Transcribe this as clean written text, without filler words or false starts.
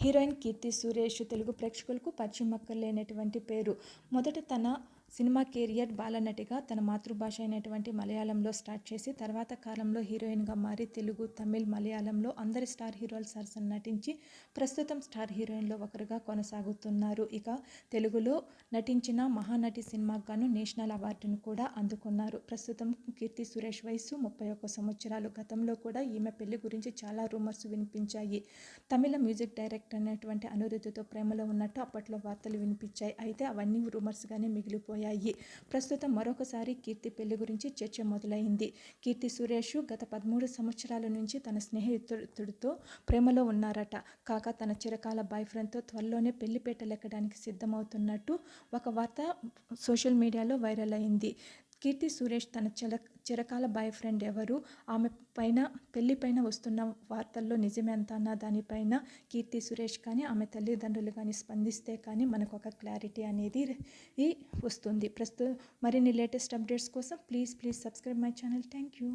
Heroine Keerthy Suresh Telugu ప్రేక్షకులకు పరిచయం అక్కర్లేనటువంటి పేరు. మొదట తన సినిమా కెరియర్ బాలనటిగా తన మాతృభాష అయినటువంటి మలయాళంలో స్టార్ట్ చేసి తర్వాత కాలంలో హీరోయిన్గా మారి తెలుగు, తమిళ్, మలయాళంలో అందరి స్టార్ హీరోల సరసన నటించి ప్రస్తుతం స్టార్ హీరోయిన్లో ఒకరుగా కొనసాగుతున్నారు. ఇక తెలుగులో నటించిన మహానటి సినిమాకు గాను నేషనల్ అవార్డును కూడా అందుకున్నారు. ప్రస్తుతం కీర్తి సురేష్ వయసు 31 సంవత్సరాలు. గతంలో కూడా ఈమె పెళ్లి గురించి చాలా రూమర్స్ వినిపించాయి. తమిళ మ్యూజిక్ డైరెక్టర్ అయినటువంటి అనిరుద్తో ప్రేమలో ఉన్నట్టు అప్పట్లో వార్తలు వినిపించాయి. అయితే అవన్నీ రూమర్స్గానే మిగిలిపోయాయి. ప్రస్తుతం మరొకసారి కీర్తి పెళ్లి గురించి చర్చ మొదలైంది. కీర్తి సురేష్ గత 13 సంవత్సరాల నుంచి తన స్నేహితుడితో ప్రేమలో ఉన్నారట. కాగా తన చిరకాల బాయ్ ఫ్రెండ్తో త్వరలోనే పెళ్లిపీటలెక్కడానికి సిద్ధమవుతున్నట్టు ఒక వార్త సోషల్ మీడియాలో వైరల్ అయింది. కీర్తి సురేష్ తన చిరకాల బాయ్ ఫ్రెండ్ ఎవరు, ఆమె పైన పెళ్లి పైన వస్తున్న వార్తల్లో నిజమెంత అన్న దానిపైన కీర్తి సురేష్ కానీ ఆమె తల్లిదండ్రులు కానీ స్పందిస్తే కానీ మనకు ఒక క్లారిటీ అనేది వస్తుంది. మరిన్ని లేటెస్ట్ అప్డేట్స్ కోసం please subscribe my channel. Thank you.